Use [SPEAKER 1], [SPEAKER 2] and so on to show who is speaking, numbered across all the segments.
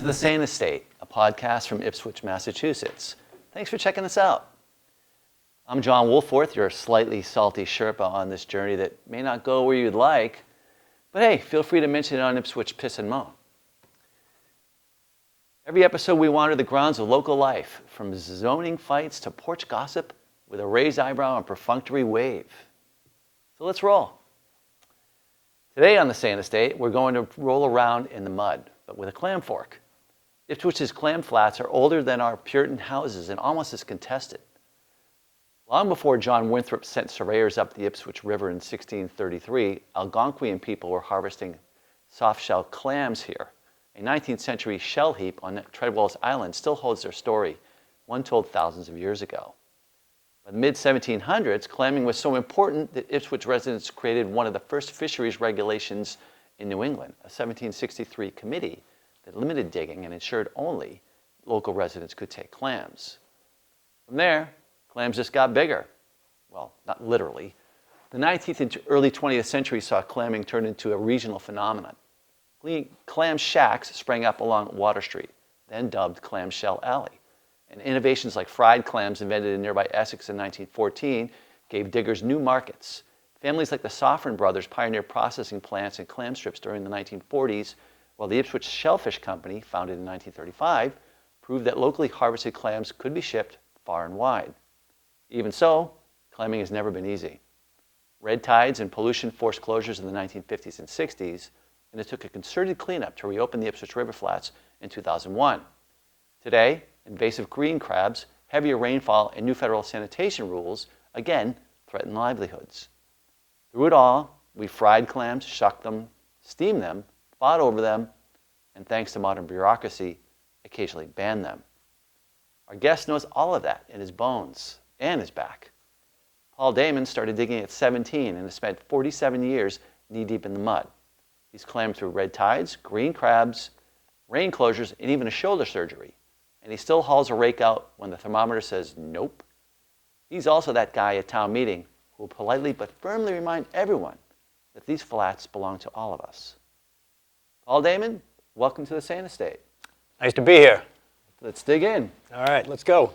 [SPEAKER 1] to the Sane Estate, a podcast from Ipswich, Massachusetts. Thanks for checking us out. I'm John Woolforth, your slightly salty Sherpa on this journey that may not go where you'd like, but hey, feel free to mention it on Ipswich Piss and Moan. Every episode we wander the grounds of local life, from zoning fights to porch gossip with a raised eyebrow and perfunctory wave. So let's roll. Today on the Sane Estate, we're going to roll around in the mud, but with a clam fork. Ipswich's clam flats are older than our Puritan houses and almost as contested. Long before John Winthrop sent surveyors up the Ipswich River in 1633, Algonquian people were harvesting soft-shell clams here. A 19th century shell heap on Treadwell's Island still holds their story, one told thousands of years ago. By the mid-1700s, clamming was so important that Ipswich residents created one of the first fisheries regulations in New England, a 1763 committee that limited digging and ensured only local residents could take clams. From there, clams just got bigger. Well, not literally. The 19th and early 20th century saw clamming turn into a regional phenomenon. Clam shacks sprang up along Water Street, then dubbed Clamshell Alley. And innovations like fried clams invented in nearby Essex in 1914 gave diggers new markets. Families like the Soffren brothers pioneered processing plants and clam strips during the 1940s, while the Ipswich Shellfish Company, founded in 1935, proved that locally harvested clams could be shipped far and wide. Even so, clamming has never been easy. Red tides and pollution forced closures in the 1950s and 60s, and it took a concerted cleanup to reopen the Ipswich River Flats in 2001. Today, invasive green crabs, heavier rainfall, and new federal sanitation rules, again, threaten livelihoods. Through it all, we fried clams, shucked them, steamed them, fought over them, and thanks to modern bureaucracy, occasionally banned them. Our guest knows all of that in his bones and his back. Paul Damon started digging at 17 and has spent 47 years knee-deep in the mud. He's clammed through red tides, green crabs, rain closures, and even a shoulder surgery. And he still hauls a rake out when the thermometer says nope. He's also that guy at town meeting who will politely but firmly remind everyone that these flats belong to all of us. Paul Damon, welcome to the Sane Estate.
[SPEAKER 2] Nice to be here.
[SPEAKER 1] Let's dig in.
[SPEAKER 2] All right, let's go.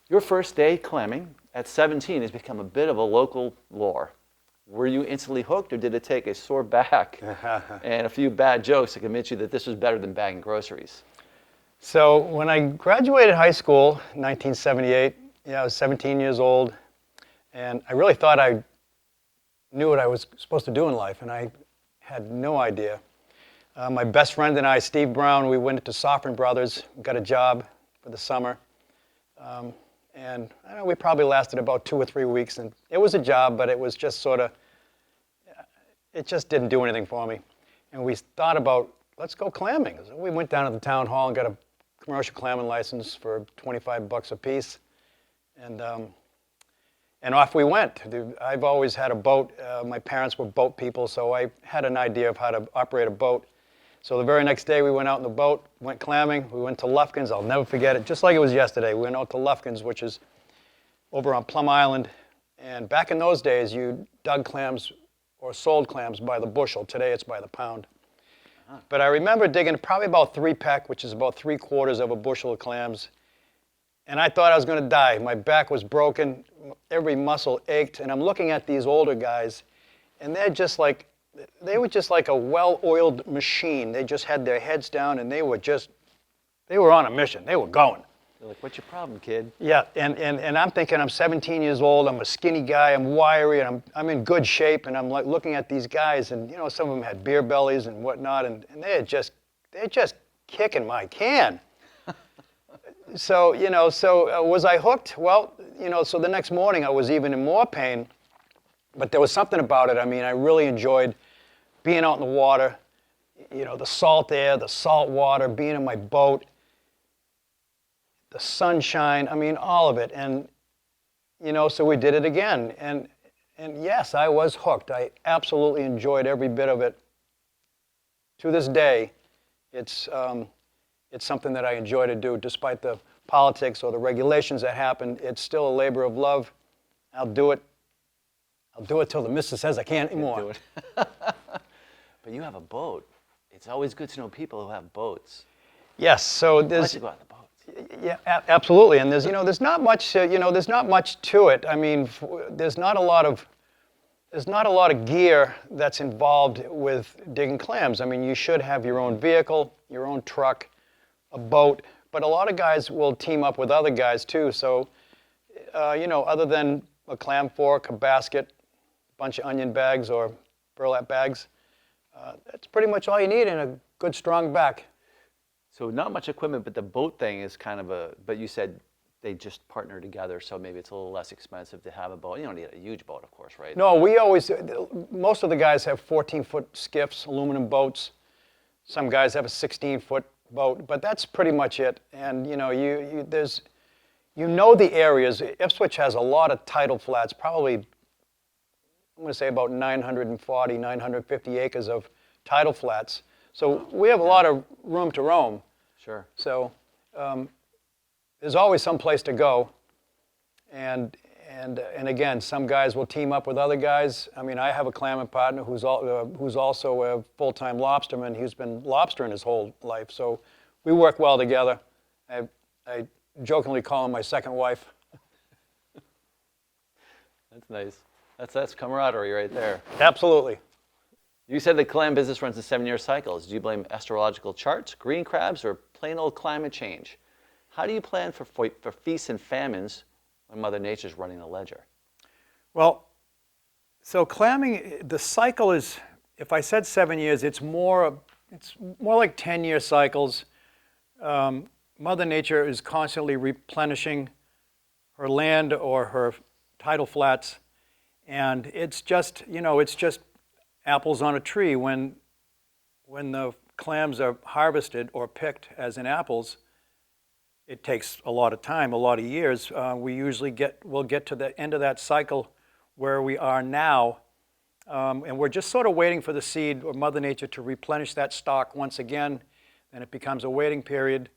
[SPEAKER 1] Your first day clamming at 17 has become a bit of a local lore. Were you instantly hooked, or did it take a sore back and a few bad jokes to convince you that this was better than bagging groceries?
[SPEAKER 2] So when I graduated high school in 1978, I was 17 years old, and I really thought I knew what I was supposed to do in life, and I had no idea. My best friend and I, Steve Brown, we went to Soffren Brothers, got a job for the summer, and I don't know, we probably lasted about 2 or 3 weeks, and it was a job, but it was just sort of, it just didn't do anything for me. And we thought about, let's go clamming. So we went down to the town hall and got a commercial clamming license for $25 a piece, and off we went. I've always had a boat. My parents were boat people, so I had an idea of how to operate a boat. So the very next day we went out in the boat, went clamming. We went to Lufkin's. I'll never forget it, just like it was yesterday. We went out to Lufkin's, which is over on Plum Island. And back in those days, you dug clams or sold clams by the bushel. Today it's by the pound. But I remember digging probably about 3 peck, which is about 3/4 of a bushel of clams. And I thought I was going to die. My back was broken. Every muscle ached. And I'm looking at these older guys, and they were just like a well-oiled machine. They just had their heads down, and they were on a mission. They were going.
[SPEAKER 1] They're like, what's your problem, kid?
[SPEAKER 2] Yeah, and I'm thinking, I'm 17 years old, I'm a skinny guy, I'm wiry, and I'm in good shape, and I'm like looking at these guys, and some of them had beer bellies and whatnot, and they're just kicking my can. So was I hooked? Well, so the next morning I was even in more pain, but there was something about it. I mean, I really enjoyed being out in the water, the salt air, the salt water, being in my boat, the sunshine, I mean, all of it. And, so we did it again. And yes, I was hooked. I absolutely enjoyed every bit of it. To this day, it's something that I enjoy to do, despite the politics or the regulations that happen. It's still a labor of love. I'll do it till the missus says I can't anymore.
[SPEAKER 1] Do it. But you have a boat. It's always good to know people who have boats.
[SPEAKER 2] Yes, so
[SPEAKER 1] I like
[SPEAKER 2] there's,
[SPEAKER 1] to go out in the boats.
[SPEAKER 2] yeah, absolutely, and there's not much, there's not much to it. I mean, there's not a lot of gear that's involved with digging clams. I mean, you should have your own vehicle, your own truck, a boat, but a lot of guys will team up with other guys too. So, other than a clam fork, a basket, a bunch of onion bags or burlap bags, that's pretty much all you need in a good strong back.
[SPEAKER 1] So not much equipment, but the boat thing is kind of but you said they just partner together, so maybe it's a little less expensive to have a boat. You don't need a huge boat, of course, right?
[SPEAKER 2] No, most of the guys have 14-foot skiffs, aluminum boats. Some guys have a 16-foot boat, but that's pretty much it. And the areas. Ipswich has a lot of tidal flats, probably, I'm going to say about 940, 950 acres of tidal flats. So we have a lot of room to roam.
[SPEAKER 1] Sure.
[SPEAKER 2] So there's always some place to go. And again, some guys will team up with other guys. I mean, I have a clamming partner who's also a full-time lobsterman. He's been lobstering his whole life, so we work well together. I jokingly call him my second wife.
[SPEAKER 1] That's nice. That's camaraderie right there.
[SPEAKER 2] Absolutely.
[SPEAKER 1] You said the clam business runs in 7-year cycles. Do you blame astrological charts, green crabs, or plain old climate change? How do you plan for feasts and famines when Mother Nature's running the ledger?
[SPEAKER 2] Well, so clamming, the cycle is, if I said 7 years, it's more like 10-year cycles. Mother Nature is constantly replenishing her land or her tidal flats, and it's just apples on a tree. When the clams are harvested or picked as in apples, it takes a lot of time, a lot of years. We'll get to the end of that cycle where we are now, and we're just sort of waiting for the seed or Mother Nature to replenish that stock once again, and it becomes a waiting period,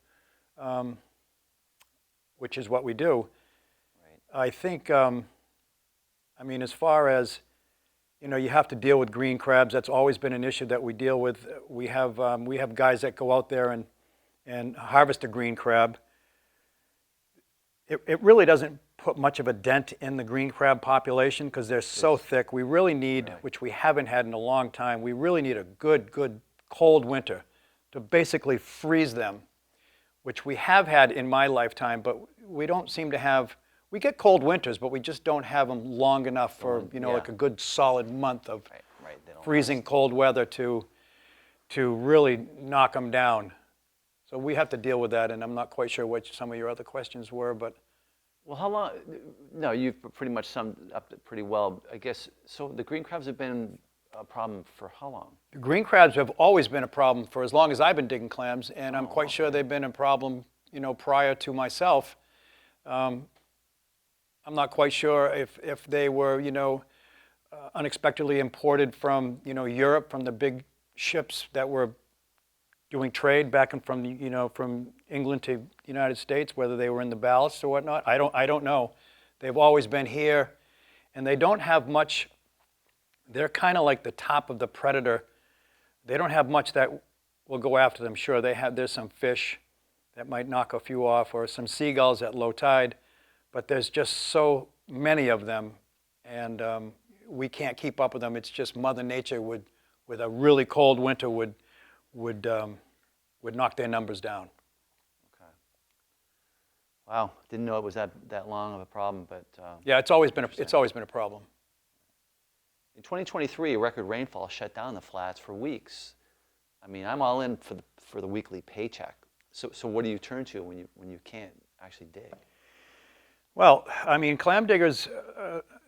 [SPEAKER 2] which is what we do. Right. I think, as far as, you have to deal with green crabs. That's always been an issue that we deal with. We have guys that go out there and harvest a green crab. It really doesn't put much of a dent in the green crab population because they're so thick. We really need, which we haven't had in a long time, we really need a good cold winter to basically freeze them, which we have had in my lifetime, but we don't seem to have. We get cold winters, but we just don't have them long enough for, like a good solid month of freezing cold weather to really knock them down. So we have to deal with that, and I'm not quite sure what some of your other questions were, but.
[SPEAKER 1] Well, how long? No, you've pretty much summed up it pretty well, I guess. So the green crabs have been a problem for how long?
[SPEAKER 2] The green crabs have always been a problem for as long as I've been digging clams, and I'm quite sure they've been a problem, prior to myself. I'm not quite sure if they were, unexpectedly imported from, Europe, from the big ships that were doing trade back and from England to the United States, whether they were in the ballast or whatnot. I don't know. They've always been here, and they don't have much. They're kind of like the top of the predator. They don't have much that will go after them. Sure, there's some fish that might knock a few off, or some seagulls at low tide. But there's just so many of them, and we can't keep up with them. It's just Mother Nature with a really cold winter would knock their numbers down.
[SPEAKER 1] Okay. Wow, didn't know it was that long of a problem, but
[SPEAKER 2] yeah, it's always been a problem.
[SPEAKER 1] In 2023, record rainfall shut down the flats for weeks. I mean, I'm all in for the weekly paycheck. So what do you turn to when you can't actually dig?
[SPEAKER 2] Well, clam diggers,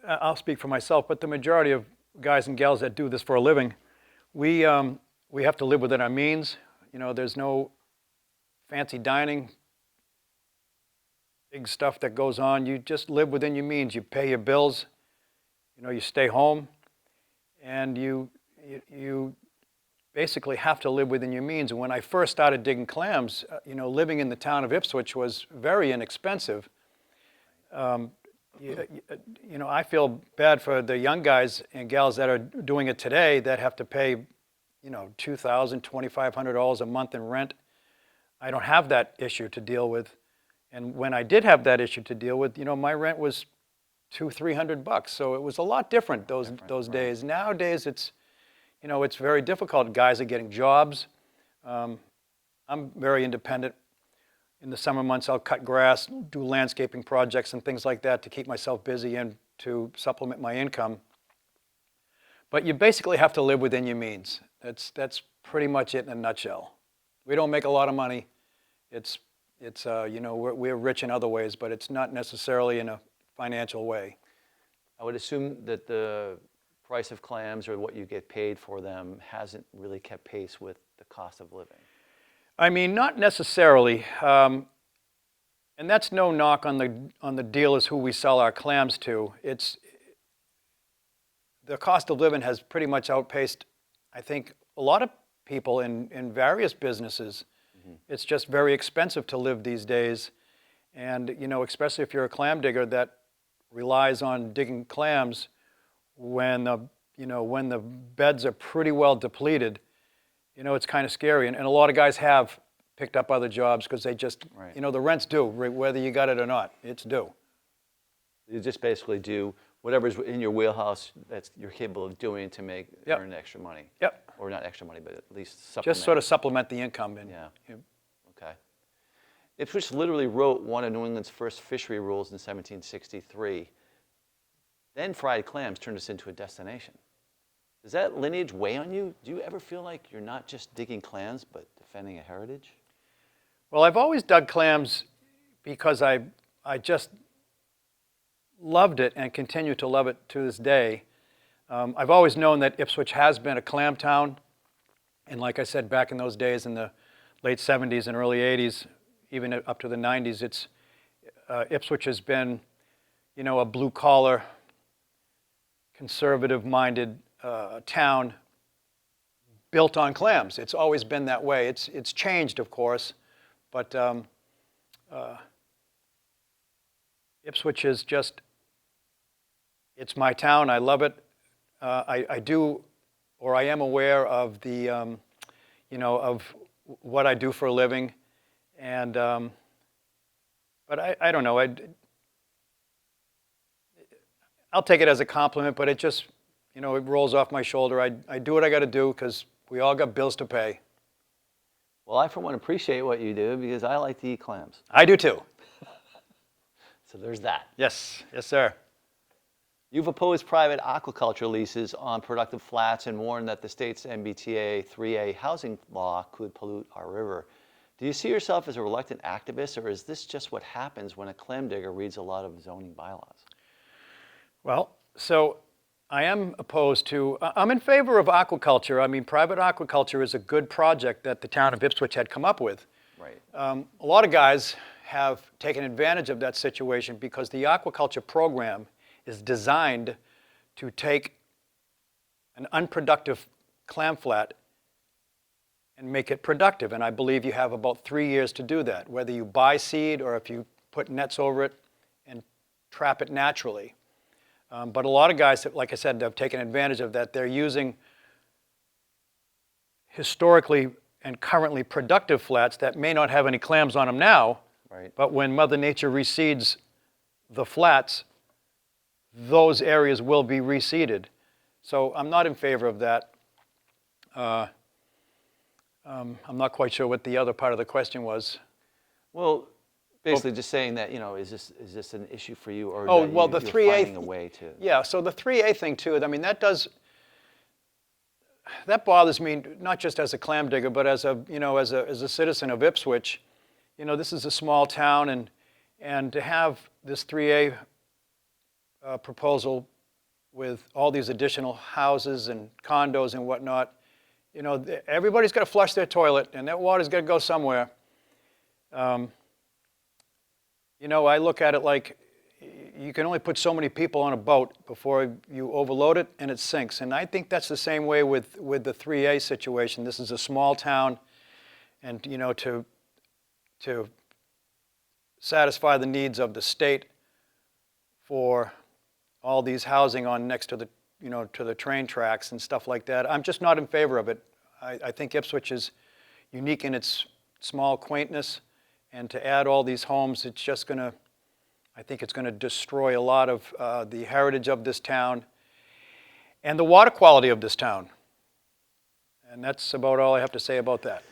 [SPEAKER 2] I'll speak for myself, but the majority of guys and gals that do this for a living, we have to live within our means. There's no fancy dining, big stuff that goes on. You just live within your means. You pay your bills, you stay home, and you basically have to live within your means. And when I first started digging clams, living in the town of Ipswich was very inexpensive. I feel bad for the young guys and gals that are doing it today that have to pay, $2,000, $2,500 a month in rent. I don't have that issue to deal with. And when I did have that issue to deal with, my rent was $200-300. So it was a lot different those days. Nowadays, it's very difficult. Guys are getting jobs. I'm very independent. In the summer months, I'll cut grass, do landscaping projects and things like that to keep myself busy and to supplement my income. But you basically have to live within your means. That's pretty much it in a nutshell. We don't make a lot of money. We're rich in other ways, but it's not necessarily in a financial way.
[SPEAKER 1] I would assume that the price of clams or what you get paid for them hasn't really kept pace with the cost of living.
[SPEAKER 2] I mean, not necessarily. And that's no knock on the dealers who we sell our clams to. The cost of living has pretty much outpaced, I think, a lot of people in various businesses. Mm-hmm. It's just very expensive to live these days. And, especially if you're a clam digger that relies on digging clams when the beds are pretty well depleted, it's kind of scary. And a lot of guys have picked up other jobs because they just, the rent's due, whether you got it or not, it's due.
[SPEAKER 1] You just basically do whatever's in your wheelhouse that you're capable of doing to earn extra money.
[SPEAKER 2] Yep.
[SPEAKER 1] Or not extra money, but at least supplement.
[SPEAKER 2] Just sort of supplement the income.
[SPEAKER 1] Okay. Ipswich literally wrote one of New England's first fishery rules in 1763. Then fried clams turned us into a destination. Does that lineage weigh on you? Do you ever feel like you're not just digging clams, but defending a heritage?
[SPEAKER 2] Well, I've always dug clams because I just loved it and continue to love it to this day. I've always known that Ipswich has been a clam town. And like I said, back in those days in the late 70s and early 80s, even up to the 90s, Ipswich has been, a blue-collar, conservative-minded town built on clams. It's always been that way. It's changed, of course, but Ipswich is just, it's my town. I love it. I am aware of the, of what I do for a living, and but I don't know. I'll take it as a compliment, but it just, it rolls off my shoulder. I do what I got to do because we all got bills to pay.
[SPEAKER 1] Well, I for one appreciate what you do because I like to eat clams.
[SPEAKER 2] I do too.
[SPEAKER 1] So there's that.
[SPEAKER 2] Yes, sir.
[SPEAKER 1] You've opposed private aquaculture leases on productive flats and warned that the state's MBTA 3A housing law could pollute our river. Do you see yourself as a reluctant activist, or is this just what happens when a clam digger reads a lot of zoning bylaws?
[SPEAKER 2] Well, so I am opposed to, I'm in favor of aquaculture. I mean, private aquaculture is a good project that the town of Ipswich had come up with.
[SPEAKER 1] Right.
[SPEAKER 2] A lot of guys have taken advantage of that situation because the aquaculture program is designed to take an unproductive clam flat and make it productive. And I believe you have about 3 years to do that, whether you buy seed or if you put nets over it and trap it naturally. But a lot of guys, like I said, have taken advantage of that. They're using historically and currently productive flats that may not have any clams on them now,
[SPEAKER 1] right.
[SPEAKER 2] But when Mother Nature reseeds the flats, those areas will be reseeded. So I'm not in favor of that. I'm not quite sure what the other part of the question was.
[SPEAKER 1] Well, basically just saying that, is this an issue for you, or
[SPEAKER 2] the
[SPEAKER 1] you're
[SPEAKER 2] 3A
[SPEAKER 1] finding a way to?
[SPEAKER 2] Yeah, so the 3A thing too, I mean, that bothers me, not just as a clam digger, but as a citizen of Ipswich. This is a small town, and to have this 3A proposal with all these additional houses and condos and whatnot, everybody's got to flush their toilet, and that water's got to go somewhere. I look at it like you can only put so many people on a boat before you overload it and it sinks. And I think that's the same way with the 3A situation. This is a small town, and to satisfy the needs of the state for all these housing on next to the to the train tracks and stuff like that, I'm just not in favor of it. I think Ipswich is unique in its small quaintness, and to add all these homes, it's just going to, I think it's going to destroy a lot of the heritage of this town and the water quality of this town. And that's about all I have to say about that.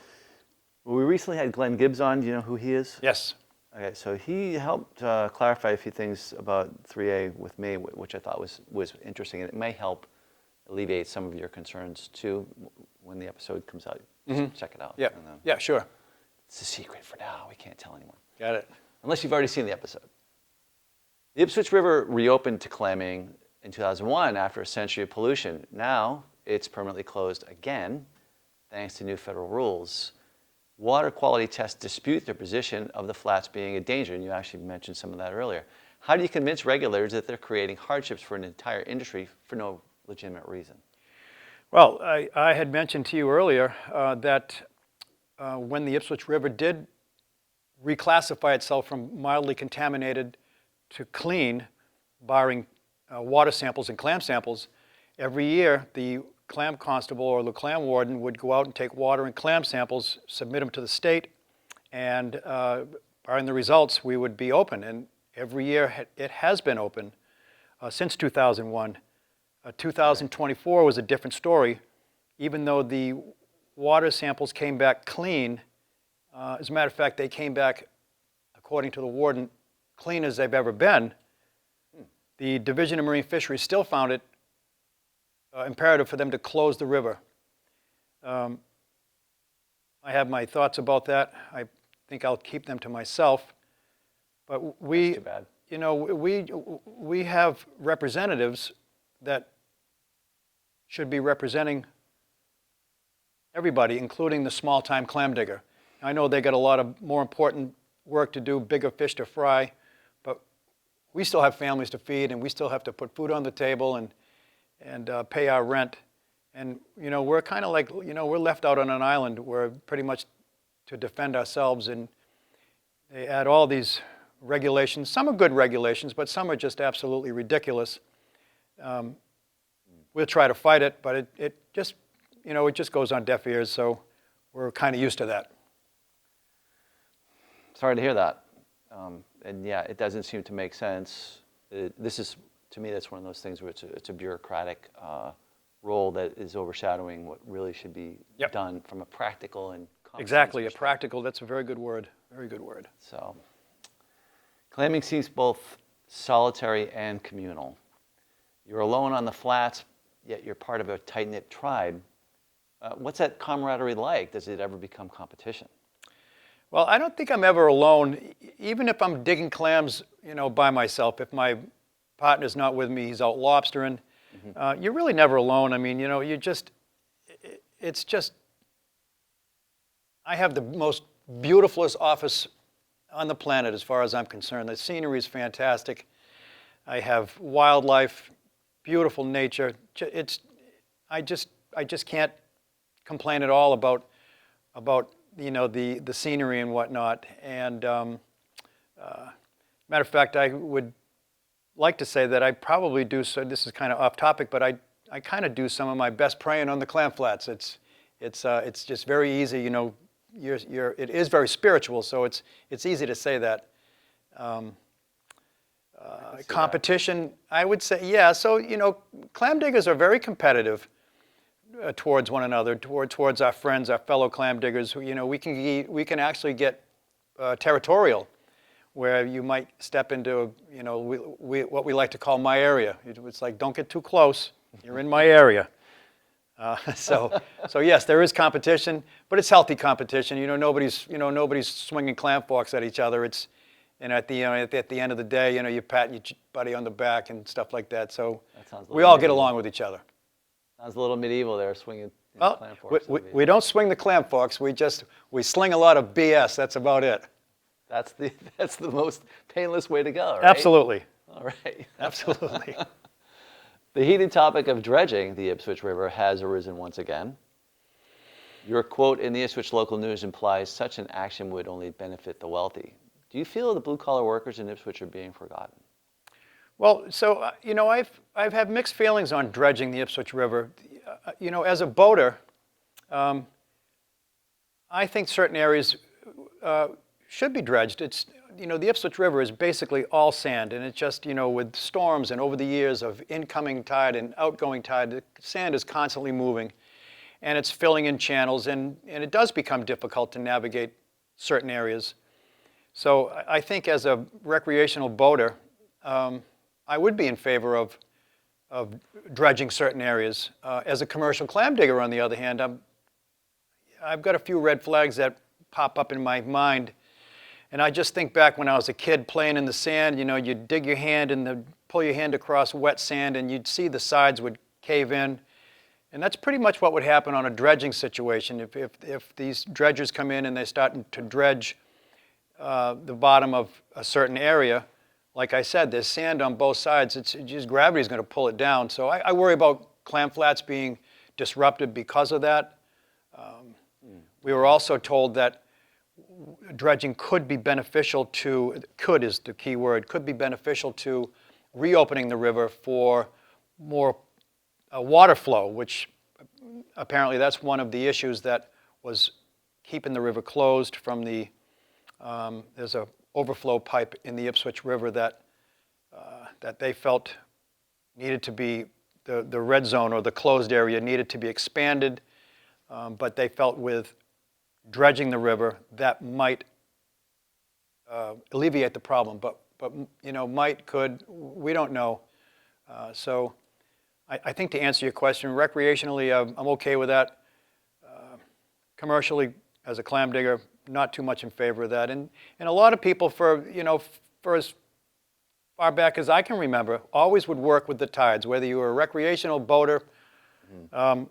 [SPEAKER 1] Well, we recently had Glenn Gibbs on. Do you know who he is?
[SPEAKER 2] Yes.
[SPEAKER 1] Okay, so he helped clarify a few things about 3A with me, which I thought was interesting, and it may help alleviate some of your concerns too when the episode comes out. Just check it out.
[SPEAKER 2] Yeah. Yeah, sure.
[SPEAKER 1] It's a secret for now. We can't tell anyone.
[SPEAKER 2] Got it.
[SPEAKER 1] Unless you've already seen the episode. The Ipswich River reopened to clamming in 2001 after a century of pollution. Now it's permanently closed again, thanks to new federal rules. Water quality tests dispute their position of the flats being a danger, and you actually mentioned some of that earlier. How do you convince regulators that they're creating hardships for an entire industry for no legitimate reason?
[SPEAKER 2] Well, I had mentioned to you earlier that when the Ipswich River did reclassify itself from mildly contaminated to clean, barring water samples and clam samples, every year the clam constable or the clam warden would go out and take water and clam samples, submit them to the state, and barring the results, we would be open. And every year it has been open since 2001. 2024 was a different story. Even though the water samples came back clean, as a matter of fact, they came back, according to the warden, clean as they've ever been. The Division of Marine Fisheries still found it imperative for them to close the river. I have my thoughts about that. I think I'll keep them to myself. But we,
[SPEAKER 1] That's too bad.
[SPEAKER 2] you know, we have representatives that should be representing everybody, including the small-time clam digger. I know they got a lot of more important work to do, bigger fish to fry, but we still have families to feed, and we still have to put food on the table and pay our rent. And, you know, we're kind of like, you know, we're left out on an island where pretty much to defend ourselves, and they add all these regulations. Some are good regulations, but some are just absolutely ridiculous. We'll try to fight it, but it just, you know, it just goes on deaf ears, so we're kind of used to that.
[SPEAKER 1] Sorry to hear that. And yeah, it doesn't seem to make sense. This is, to me, that's one of those things where it's a bureaucratic role that is overshadowing what really should be done from a practical and common
[SPEAKER 2] Exactly,
[SPEAKER 1] sense
[SPEAKER 2] a practical, that's a very good word, very good word.
[SPEAKER 1] So, clamming seems both solitary and communal. You're alone on the flats, yet you're part of a tight-knit tribe. What's that camaraderie like? Does it ever become competition?
[SPEAKER 2] Well, I don't think I'm ever alone, even if I'm digging clams, you know, by myself. If my partner's not with me, he's out lobstering. You're really never alone. I mean, you know, it's just, I have the most beautifulest office on the planet as far as I'm concerned. The scenery is fantastic. I have wildlife, beautiful nature. I just can't complain at all about you know, the scenery and whatnot. And matter of fact, I would like to say that I probably do, so this is kind of off topic, but I kind of do some of my best praying on the clam flats. It's just very easy, you know, it is very spiritual, so it's easy to say that. Competition, I would say, yeah. So, you know, clam diggers are very competitive towards one another, towards our friends, our fellow clam diggers. You know, we can actually get territorial, where you might step into, you know, what we like to call my area. It's like, don't get too close. You're in my area. So yes, there is competition, but it's healthy competition. You know, nobody's swinging clam forks at each other. And at the end of the day, you know, you pat your buddy on the back and stuff like that. So we all get along with each other.
[SPEAKER 1] Sounds a little medieval there, swinging
[SPEAKER 2] well,
[SPEAKER 1] clam forks.
[SPEAKER 2] we don't swing the clam forks. We sling a lot of BS. That's about it.
[SPEAKER 1] That's the most painless way to go, right?
[SPEAKER 2] Absolutely.
[SPEAKER 1] All right.
[SPEAKER 2] Absolutely.
[SPEAKER 1] The heated topic of dredging the Ipswich River has arisen once again. Your quote in the Ipswich local news implies such an action would only benefit the wealthy. Do you feel the blue-collar workers in Ipswich are being forgotten?
[SPEAKER 2] Well, so, you know, I've had mixed feelings on dredging the Ipswich River. You know, as a boater, I think certain areas should be dredged. It's, the Ipswich River is basically all sand, and it's just, with storms and over the years of incoming tide and outgoing tide, the sand is constantly moving, and it's filling in channels, and it does become difficult to navigate certain areas. So I think as a recreational boater, I would be in favor of dredging certain areas. As a commercial clam digger, on the other hand, I've got a few red flags that pop up in my mind. And I just think back when I was a kid playing in the sand, you'd dig your hand and pull your hand across wet sand, and you'd see the sides would cave in. And that's pretty much what would happen on a dredging situation. If these dredgers come in and they start to dredge the bottom of a certain area, like I said, there's sand on both sides. It's just gravity is going to pull it down. So I worry about clam flats being disrupted because of that. We were also told that dredging could be beneficial to, could is the key word, could be beneficial to reopening the river for more water flow, which apparently that's one of the issues that was keeping the river closed from the, there's a overflow pipe in the Ipswich River that they felt needed to be, the red zone or the closed area needed to be expanded, but they felt with dredging the river that might alleviate the problem, but might, could, we don't know. So I think to answer your question, recreationally, I'm okay with that. Commercially, as a clam digger, not too much in favor of that. And a lot of people, for as far back as I can remember, always would work with the tides. Whether you were a recreational boater, out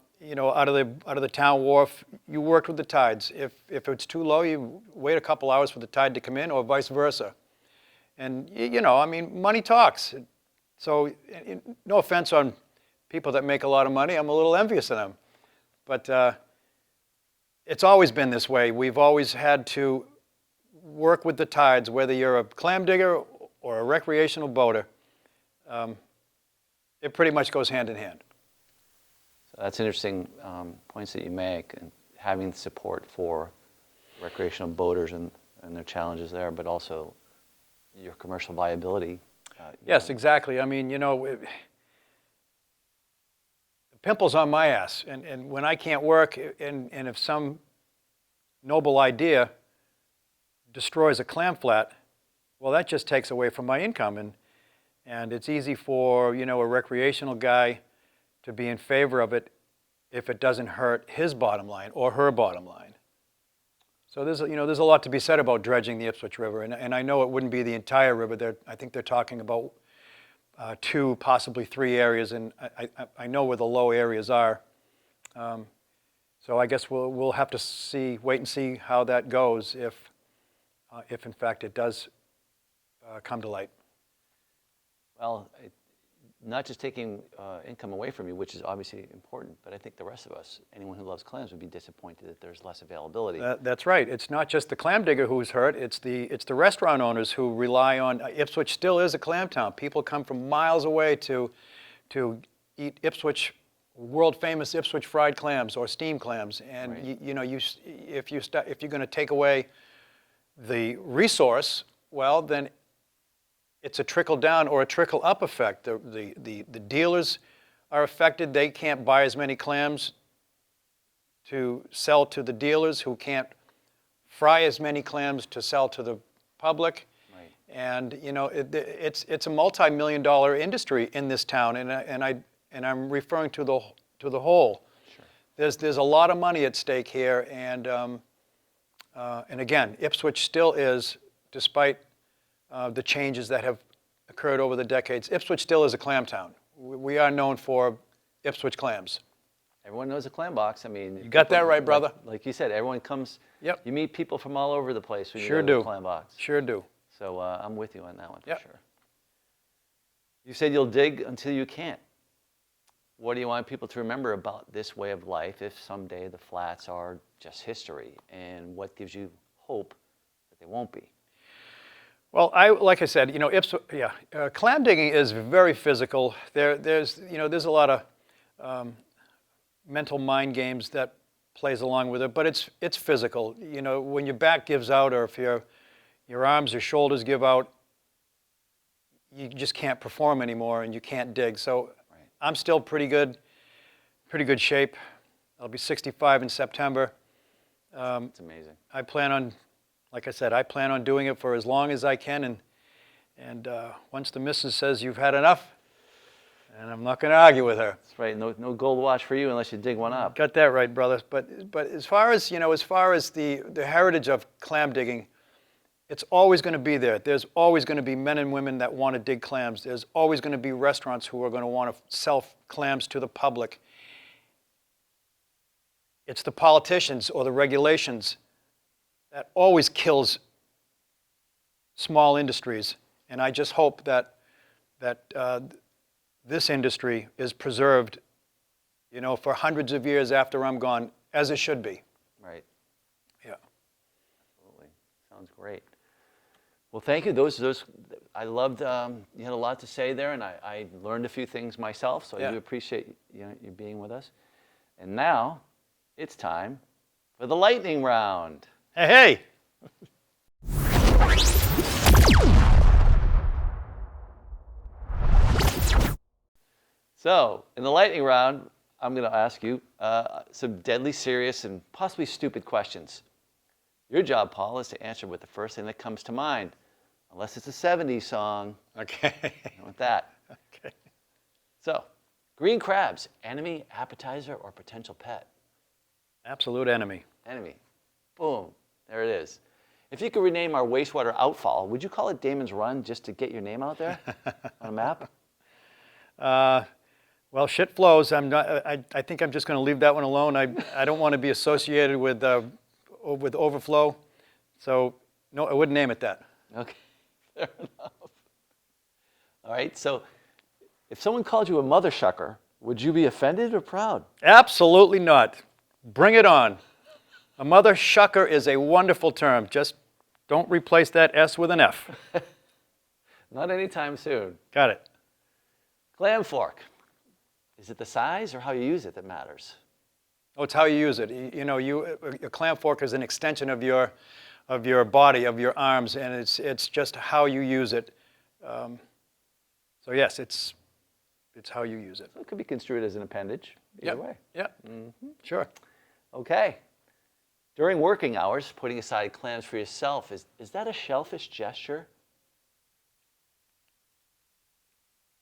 [SPEAKER 2] of the town wharf, you worked with the tides. If it's too low, you wait a couple hours for the tide to come in, or vice versa. And money talks. So no offense on people that make a lot of money. I'm a little envious of them, but it's always been this way. We've always had to work with the tides, whether you're a clam digger or a recreational boater. It pretty much goes hand in hand.
[SPEAKER 1] So that's interesting points that you make, and having support for recreational boaters and their challenges there, but also your commercial viability.
[SPEAKER 2] Yes, exactly. I mean, the pimple's on my ass, and when I can't work, and if some noble idea destroys a clam flat, well, that just takes away from my income, and it's easy for a recreational guy to be in favor of it if it doesn't hurt his bottom line or her bottom line. So there's a lot to be said about dredging the Ipswich River, and I know it wouldn't be the entire river. I think they're talking about 2, possibly 3 areas, and I know where the low areas are. So I guess we'll have to wait and see how that goes if in fact it does come to light.
[SPEAKER 1] Well, not just taking income away from you, which is obviously important, but I think the rest of us, anyone who loves clams, would be disappointed that there's less availability.
[SPEAKER 2] That's right. It's not just the clam digger who's hurt. It's the restaurant owners who rely on. Ipswich still is a clam town. People come from miles away to eat Ipswich, world famous Ipswich fried clams or steamed clams. And right. If you're going to take away the resource, well then it's a trickle down or a trickle up effect. The dealers are affected. They can't buy as many clams to sell to the dealers, who can't fry as many clams to sell to the public.
[SPEAKER 1] Right.
[SPEAKER 2] And it's a multi-million-dollar industry in this town, and I'm referring to the whole. Sure. There's a lot of money at stake here, and again, Ipswich still is, despite the changes that have occurred over the decades, Ipswich still is a clam town. We are known for Ipswich clams.
[SPEAKER 1] Everyone knows a clam box. I mean,
[SPEAKER 2] you got that right, brother.
[SPEAKER 1] Like you said, everyone comes.
[SPEAKER 2] Yep.
[SPEAKER 1] You meet people from all over the place when you
[SPEAKER 2] sure
[SPEAKER 1] go to
[SPEAKER 2] do.
[SPEAKER 1] the clam box.
[SPEAKER 2] Sure do.
[SPEAKER 1] So I'm with you on that one for
[SPEAKER 2] yep.
[SPEAKER 1] sure. You said you'll dig until you can't. What do you want people to remember about this way of life if someday the flats are just history? And what gives you hope that they won't be?
[SPEAKER 2] Well, like I said, clam digging is very physical. There's a lot of mental mind games that plays along with it, but it's physical. You know, when your back gives out, or if your arms or shoulders give out, you just can't perform anymore, and you can't dig. So
[SPEAKER 1] Right.
[SPEAKER 2] I'm still pretty good shape. I'll be 65 in September.
[SPEAKER 1] It's amazing.
[SPEAKER 2] I plan on, like I said, I plan on doing it for as long as I can, and once the missus says you've had enough, and I'm not going to argue with her.
[SPEAKER 1] That's right. No gold watch for you unless you dig one up.
[SPEAKER 2] Got that right, brother. But as far as, as far as the heritage of clam digging, it's always going to be there. There's always going to be men and women that want to dig clams. There's always going to be restaurants who are going to want to sell clams to the public. It's the politicians or the regulations that always kills small industries. And I just hope that this industry is preserved, for hundreds of years after I'm gone, as it should be.
[SPEAKER 1] Right.
[SPEAKER 2] Yeah.
[SPEAKER 1] Absolutely. Sounds great. Well, thank you. I loved, you had a lot to say there, and I learned a few things myself, so I do appreciate you being with us. And now, it's time for the lightning round.
[SPEAKER 2] Hey!
[SPEAKER 1] So, in the lightning round, I'm going to ask you some deadly serious and possibly stupid questions. Your job, Paul, is to answer with the first thing that comes to mind, unless it's a 70s song.
[SPEAKER 2] Okay.
[SPEAKER 1] I want that.
[SPEAKER 2] Okay.
[SPEAKER 1] So, green crabs, enemy, appetizer, or potential pet?
[SPEAKER 2] Absolute enemy.
[SPEAKER 1] Enemy. Boom. There it is. If you could rename our wastewater outfall, would you call it Damon's Run just to get your name out there on a map?
[SPEAKER 2] Well, shit flows. I think I'm just going to leave that one alone. I don't want to be associated with overflow. So, no, I wouldn't name it that.
[SPEAKER 1] Okay. Fair enough. All right. So, if someone called you a mother shucker, would you be offended or proud?
[SPEAKER 2] Absolutely not. Bring it on. A mother shucker is a wonderful term. Just don't replace that S with an F.
[SPEAKER 1] Not anytime soon.
[SPEAKER 2] Got it.
[SPEAKER 1] Clam fork. Is it the size or how you use it that matters?
[SPEAKER 2] Oh, it's how you use it. A clam fork is an extension of your body, of your arms, and it's just how you use it. So yes, it's how you use it.
[SPEAKER 1] So it could be construed as an appendage either way.
[SPEAKER 2] Yeah. Sure.
[SPEAKER 1] Okay. During working hours, putting aside clams for yourself, is that a shellfish gesture?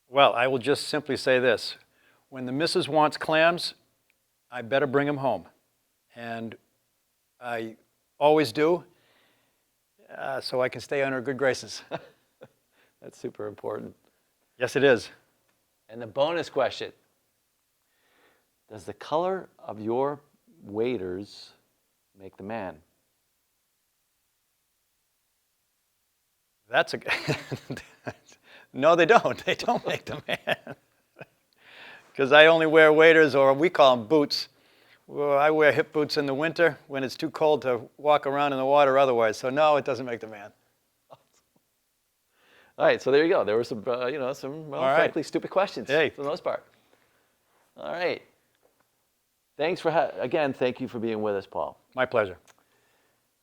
[SPEAKER 2] Well, I will just simply say this. When the missus wants clams, I better bring them home. And I always do, so I can stay on her good graces.
[SPEAKER 1] That's super important.
[SPEAKER 2] Yes, it is.
[SPEAKER 1] And the bonus question. Does the color of your waders make the man?
[SPEAKER 2] That's a... No, they don't. They don't make the man. Because I only wear waders, or we call them boots. Well, I wear hip boots in the winter when it's too cold to walk around in the water otherwise. So no, it doesn't make the man.
[SPEAKER 1] All right, so there you go. There were some, frankly, stupid questions for the most part. All right. Thanks for, again, thank you for being with us, Paul.
[SPEAKER 2] My pleasure.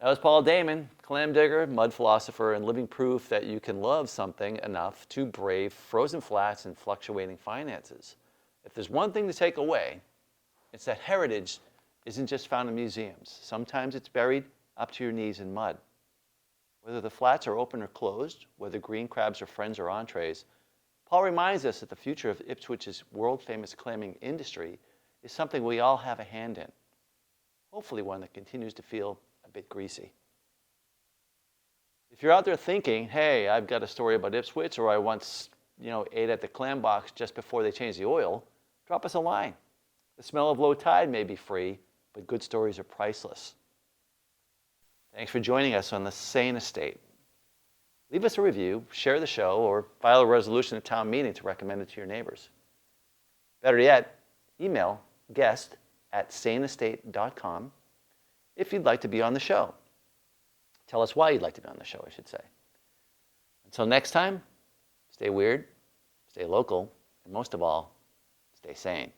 [SPEAKER 1] That was Paul Damon, clam digger, mud philosopher, and living proof that you can love something enough to brave frozen flats and fluctuating finances. If there's one thing to take away, it's that heritage isn't just found in museums. Sometimes it's buried up to your knees in mud. Whether the flats are open or closed, whether green crabs are friends or entrees, Paul reminds us that the future of Ipswich's world-famous clamming industry is something we all have a hand in. Hopefully one that continues to feel a bit greasy. If you're out there thinking, hey, I've got a story about Ipswich, or I once, ate at the clam box just before they changed the oil, drop us a line. The smell of low tide may be free, but good stories are priceless. Thanks for joining us on the Sane estate. Leave us a review, share the show, or file a resolution at town meeting to recommend it to your neighbors. Better yet, email guest@saneestate.com if you'd like to be on the show. Tell us why you'd like to be on the show, I should say. Until next time, stay weird, stay local, and most of all, stay sane.